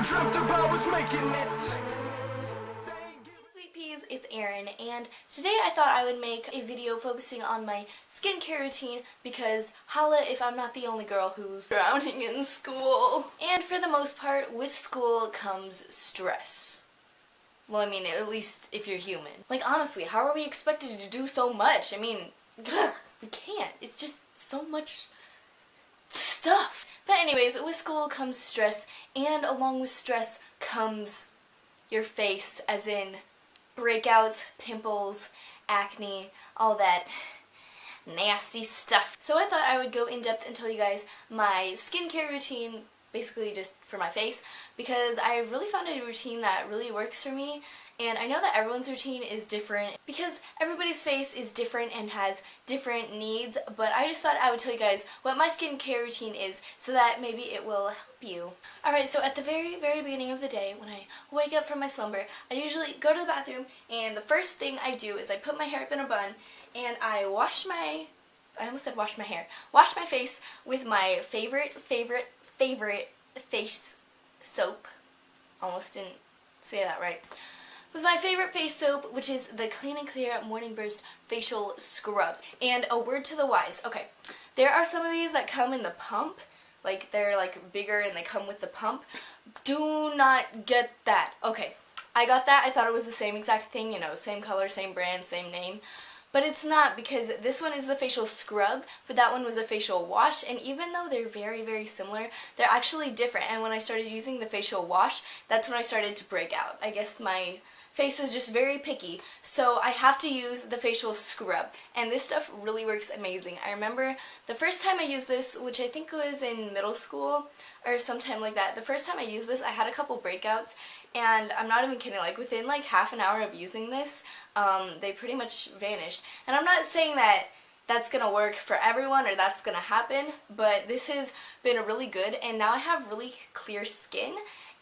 dreamt about was making it. Sweet peas, it's Erin, and today I thought I would make a video focusing on my skincare routine because holla if I'm not the only girl who's drowning in school. And for the most part, with school comes stress. Well, I mean, at least if you're human. Like, honestly, how are we expected to do so much? I mean, we can't. It's just so much stuff. But anyways, with school comes stress, and along with stress comes your face, as in breakouts, pimples, acne, all that nasty stuff. So I thought I would go in depth and tell you guys my skincare routine, basically just for my face, because I really found a routine that really works for me. And I know that everyone's routine is different because everybody's face is different and has different needs, but I just thought I would tell you guys what my skincare routine is so that maybe it will help you. Alright, so at the very beginning of the day, when I wake up from my slumber, I usually go to the bathroom, and the first thing I do is I put my hair up in a bun and I wash my face with my favorite face soap. Almost didn't say that right. With my favorite face soap, which is the Clean&Clear Morning Burst Facial Scrub. And a word to the wise. Okay, there are some of these that come in the pump. Like, they're like bigger and they come with the pump. Do not get that. Okay, I got that. I thought it was the same exact thing, you know, same color, same brand, same name. But it's not, because this one is the facial scrub, but that one was a facial wash, and even though they're very similar, they're actually different. And when I started using the facial wash, that's when I started to break out. I guess my face is just very picky, so I have to use the facial scrub, and this stuff really works amazing. I remember the first time I used this, which I think was in middle school or sometime like that, the first time I used this I had a couple breakouts, and I'm not even kidding, like within like half an hour of using this, they pretty much vanished. And I'm not saying that that's gonna work for everyone or that's gonna happen, but this has been really good, and now I have really clear skin,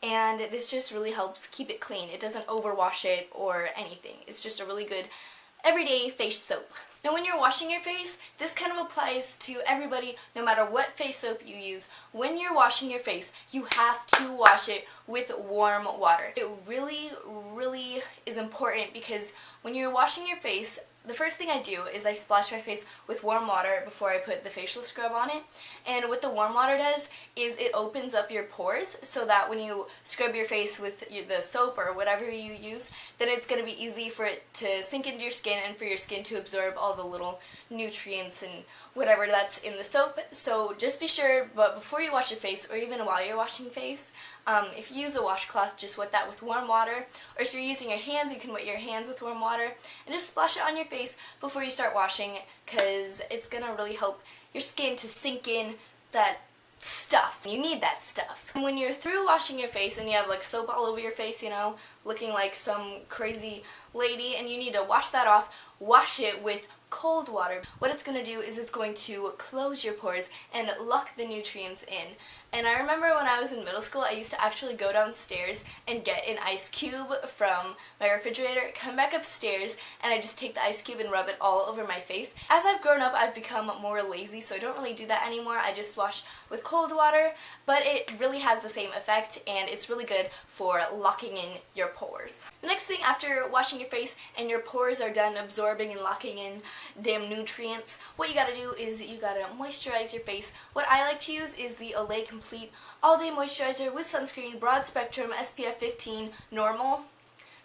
and this just really helps keep it clean. It doesn't overwash it or anything. It's just a really good everyday face soap. Now when you're washing your face, this kind of applies to everybody no matter what face soap you use. When you're washing your face, you have to wash it with warm water. It really is important, because when you're washing your face, the first thing I do is I splash my face with warm water before I put the facial scrub on it. And what the warm water does is it opens up your pores, so that when you scrub your face with the soap or whatever you use, then it's going to be easy for it to sink into your skin and for your skin to absorb all the little nutrients and whatever that's in the soap. So just be sure, but before you wash your face, or even while you're washing face, if you use a washcloth, just wet that with warm water, or if you're using your hands, you can wet your hands with warm water, and just splash it on your face before you start washing, because it's going to really help your skin to sink in that stuff. You need that stuff. And when you're through washing your face and you have like soap all over your face, you know, looking like some crazy lady, and you need to wash that off, wash it with cold water. What it's going to do is it's going to close your pores and lock the nutrients in. And I remember when I was in middle school, I used to actually go downstairs and get an ice cube from my refrigerator, come back upstairs, and I just take the ice cube and rub it all over my face. As I've grown up, I've become more lazy, so I don't really do that anymore. I just wash with cold water, but it really has the same effect, and it's really good for locking in your pores. The next thing after washing your face and your pores are done absorbing and locking in them nutrients, what you gotta do is you gotta moisturize your face. What I like to use is the Olay Complete All-Day Moisturizer with Sunscreen, Broad Spectrum, SPF 15, Normal.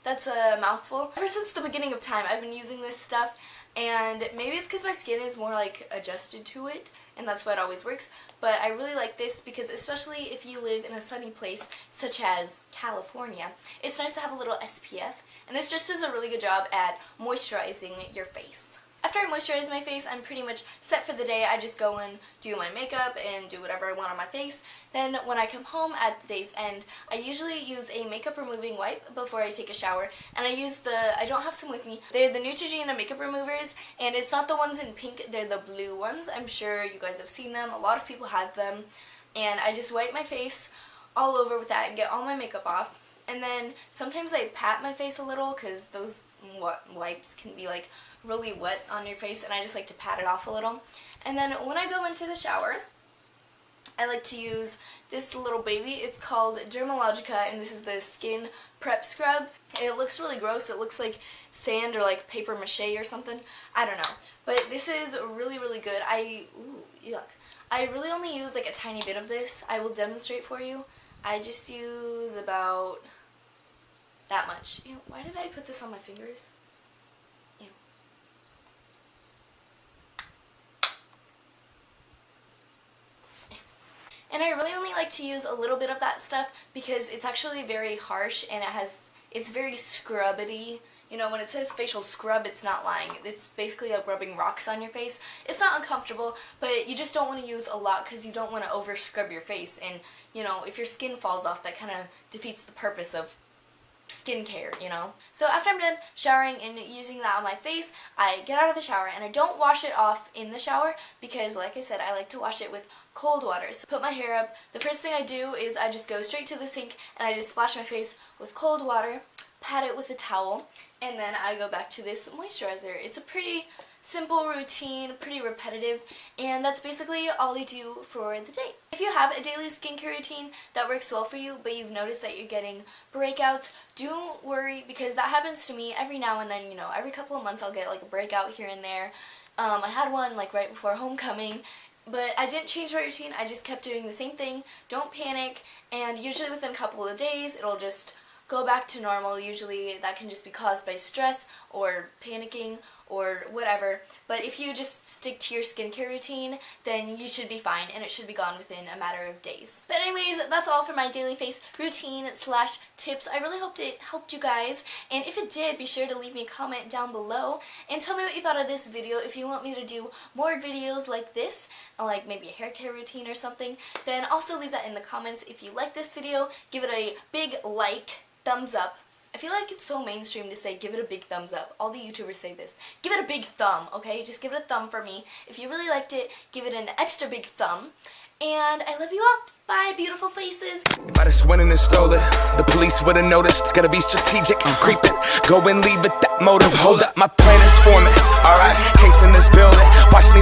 That's a mouthful. Ever since the beginning of time, I've been using this stuff, and maybe it's because my skin is more like adjusted to it, and that's why it always works. But I really like this because, especially if you live in a sunny place such as California, it's nice to have a little SPF, and this just does a really good job at moisturizing your face. After I moisturize my face, I'm pretty much set for the day. I just go and do my makeup and do whatever I want on my face. Then when I come home at the day's end, I usually use a makeup removing wipe before I take a shower. And I don't have some with me. They're the Neutrogena makeup removers, and it's not the ones in pink, they're the blue ones. I'm sure you guys have seen them. A lot of people have them. And I just wipe my face all over with that and get all my makeup off. And then sometimes I pat my face a little, because those wipes can be like really wet on your face, and I just like to pat it off a little. And then when I go into the shower, I like to use this little baby. It's called Dermalogica, and this is the skin prep scrub. It looks really gross. It looks like sand or like paper mache or something. I don't know. But this is really, really good. Ooh, yuck. I really only use like a tiny bit of this. I will demonstrate for you. I just use about that much. Ew, why did I put this on my fingers? Ew. And I really only like to use a little bit of that stuff because it's actually very harsh and it's very scrubbity. You know, when it says facial scrub, it's not lying. It's basically like rubbing rocks on your face. It's not uncomfortable, but you just don't want to use a lot because you don't want to over scrub your face. And, you know, if your skin falls off, that kind of defeats the purpose of skincare, you know. So after I'm done showering and using that on my face, I get out of the shower and I don't wash it off in the shower because, like I said, I like to wash it with cold water. So put my hair up. The first thing I do is I just go straight to the sink and I just splash my face with cold water, pat it with a towel, and then I go back to this moisturizer. It's a pretty simple routine, pretty repetitive, and that's basically all I do for the day. If you have a daily skincare routine that works well for you, but you've noticed that you're getting breakouts, don't worry, because that happens to me every now and then. You know, every couple of months I'll get like a breakout here and there. I had one like right before homecoming, but I didn't change my routine. I just kept doing the same thing. Don't panic, and usually within a couple of days it'll just go back to normal. Usually that can just be caused by stress or panicking or whatever, but if you just stick to your skincare routine, then you should be fine and it should be gone within a matter of days. But anyways, that's all for my daily face routine slash tips. I really hoped it helped you guys, and if it did, be sure to leave me a comment down below and tell me what you thought of this video. If you want me to do more videos like this, like maybe a hair care routine or something, then also leave that in the comments. If you like this video, give it a big like, thumbs up. I feel like it's so mainstream to say give it a big thumbs up. All the YouTubers say this. Give it a big thumb, okay? Just give it a thumb for me. If you really liked it, give it an extra big thumb. And I love you all. Bye, beautiful faces. I just went in and stole it. The police would have noticed. Gotta be strategic. Creep it. Go and leave with that motive. Hold up. My plan is forming. Alright. Case in this building. Watch me.